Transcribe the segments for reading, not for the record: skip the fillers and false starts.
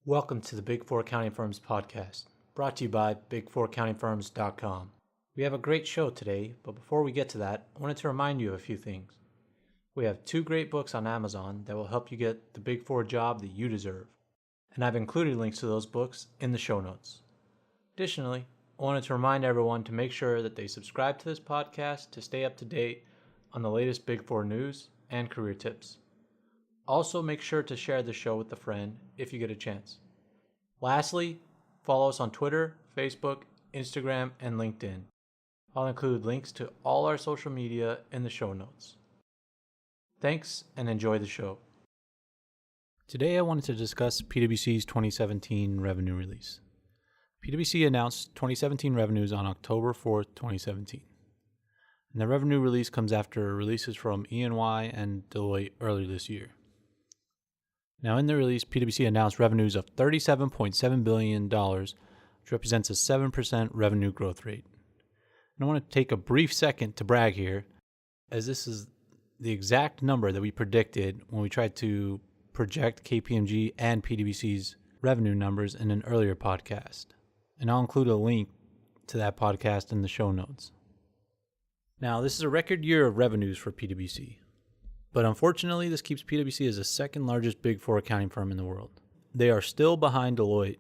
Welcome to the Big Four Accounting Firms podcast, brought to you by big4accountingfirms.com. We have a great show today, but before we get to that, I wanted to remind you of a few things. We have 2 great books on Amazon that will help you get the Big Four job that you deserve, and I've included links to those books in the show notes. Additionally, I wanted to remind everyone to make sure that they subscribe to this podcast to stay up to date on the latest Big Four news and career tips. Also, make sure to share the show with a friend if you get a chance. Lastly, follow us on Twitter, Facebook, Instagram, and LinkedIn. I'll include links to all our social media in the show notes. Thanks and enjoy the show. Today I wanted to discuss PwC's 2017 revenue release. PwC announced 2017 revenues on October 4th, 2017. And the revenue release comes after releases from E&Y and Deloitte earlier this year. Now, in the release, PwC announced revenues of $37.7 billion, which represents a 7% revenue growth rate. And I want to take a brief second to brag here, as this is the exact number that we predicted when we tried to project KPMG and PwC's revenue numbers in an earlier podcast. And I'll include a link to that podcast in the show notes. Now, this is a record year of revenues for PwC. But unfortunately, this keeps PwC as the second largest Big Four accounting firm in the world. They are still behind Deloitte,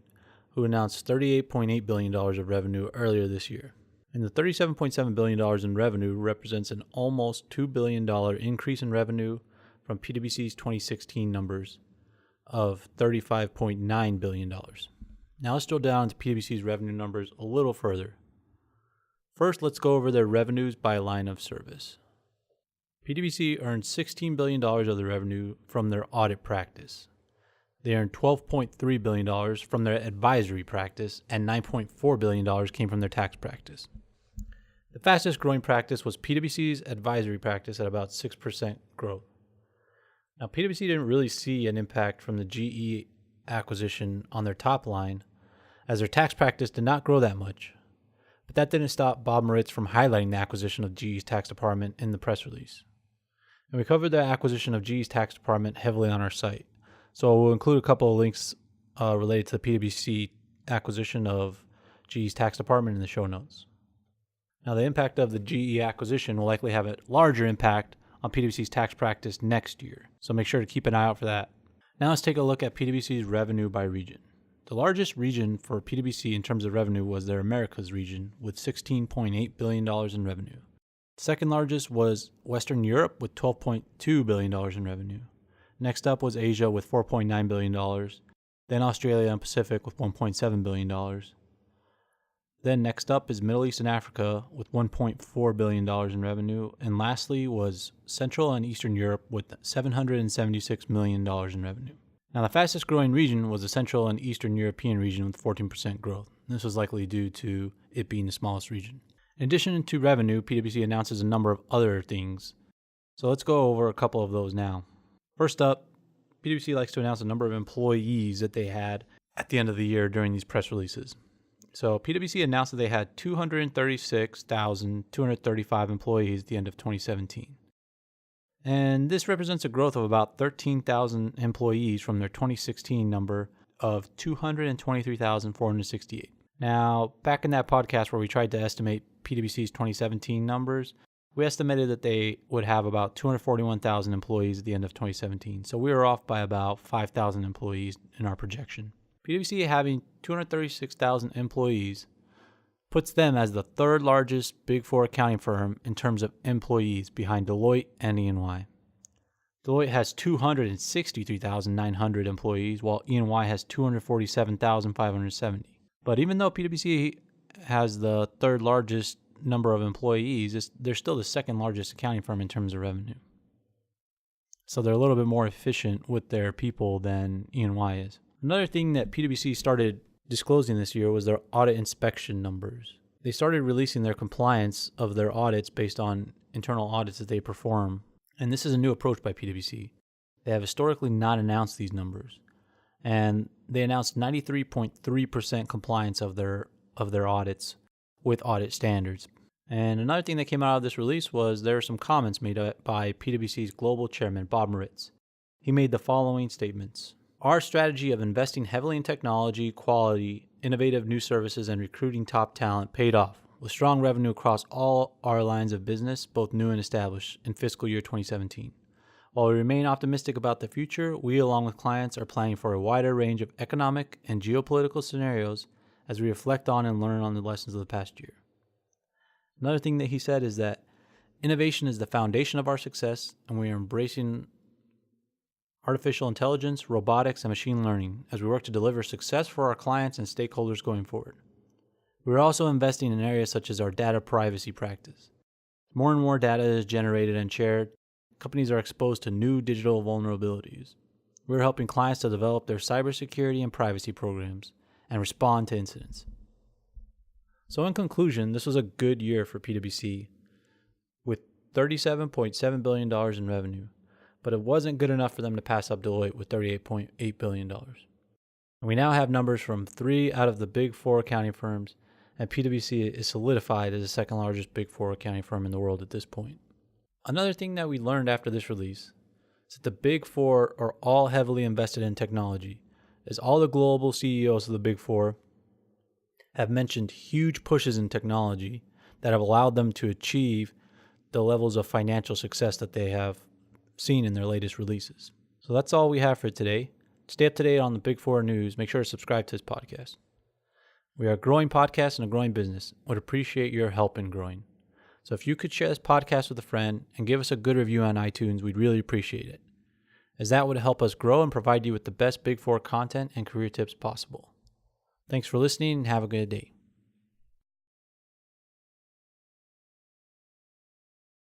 who announced $38.8 billion of revenue earlier this year. And the $37.7 billion in revenue represents an almost $2 billion increase in revenue from PwC's 2016 numbers of $35.9 billion. Now let's drill down into PwC's revenue numbers a little further. First, let's go over their revenues by line of service. PwC earned $16 billion of the revenue from their audit practice. They earned $12.3 billion from their advisory practice, and $9.4 billion came from their tax practice. The fastest growing practice was PwC's advisory practice at about 6% growth. Now, PwC didn't really see an impact from the GE acquisition on their top line, as their tax practice did not grow that much. But that didn't stop Bob Moritz from highlighting the acquisition of GE's tax department in the press release. And we covered the acquisition of GE's tax department heavily on our site. So we'll include a couple of links related to the PwC acquisition of GE's tax department in the show notes. Now, the impact of the GE acquisition will likely have a larger impact on PwC's tax practice next year. So make sure to keep an eye out for that. Now let's take a look at PwC's revenue by region. The largest region for PwC in terms of revenue was their Americas region with $16.8 billion in revenue. Second largest was Western Europe with $12.2 billion in revenue. Next up was Asia with $4.9 billion. Then Australia and Pacific with $1.7 billion. Then next up is Middle East and Africa with $1.4 billion in revenue. And lastly was Central and Eastern Europe with $776 million in revenue. Now, the fastest growing region was the Central and Eastern European region with 14% growth. This was likely due to it being the smallest region. In addition to revenue, PwC announces a number of other things. So let's go over a couple of those now. First up, PwC likes to announce a number of employees that they had at the end of the year during these press releases. So PwC announced that they had 236,235 employees at the end of 2017. And this represents a growth of about 13,000 employees from their 2016 number of 223,468. Now, back in that podcast where we tried to estimate PwC's 2017 numbers, we estimated that they would have about 241,000 employees at the end of 2017. So we were off by about 5,000 employees in our projection. PwC having 236,000 employees puts them as the third largest Big Four accounting firm in terms of employees behind Deloitte and E&Y. Deloitte has 263,900 employees, while E&Y has 247,570. But even though PwC has the third largest number of employees, they're still the second largest accounting firm in terms of revenue. So they're a little bit more efficient with their people than E&Y is. Another thing that PwC started disclosing this year was their audit inspection numbers. They started releasing their compliance of their audits based on internal audits that they perform. And this is a new approach by PwC. They have historically not announced these numbers. And they announced 93.3% compliance of their audits with audit standards. And another thing that came out of this release was there were some comments made by PwC's global chairman, Bob Moritz. He made the following statements. Our strategy of investing heavily in technology, quality, innovative new services, and recruiting top talent paid off, with strong revenue across all our lines of business, both new and established, in fiscal year 2017. While we remain optimistic about the future, we, along with clients, are planning for a wider range of economic and geopolitical scenarios as we reflect on and learn on the lessons of the past year. Another thing that he said is that innovation is the foundation of our success, and we are embracing artificial intelligence, robotics, and machine learning as we work to deliver success for our clients and stakeholders going forward. We're also investing in areas such as our data privacy practice. More and more data is generated and shared. Companies are exposed to new digital vulnerabilities. We're helping clients to develop their cybersecurity and privacy programs and respond to incidents. So in conclusion, this was a good year for PwC with $37.7 billion in revenue, but it wasn't good enough for them to pass up Deloitte with $38.8 billion. And we now have numbers from 3 out of the big 4 accounting firms, and PwC is solidified as the second largest big 4 accounting firm in the world at this point. Another thing that we learned after this release is that the big 4 are all heavily invested in technology, as all the global CEOs of the big 4 have mentioned huge pushes in technology that have allowed them to achieve the levels of financial success that they have seen in their latest releases. So that's all we have for today. To stay up to date on the Big 4 news, make sure to subscribe to this podcast. We are a growing podcast and a growing business. Would appreciate your help in growing. So if you could share this podcast with a friend and give us a good review on iTunes, we'd really appreciate it, as that would help us grow and provide you with the best Big 4 content and career tips possible. Thanks for listening and have a good day.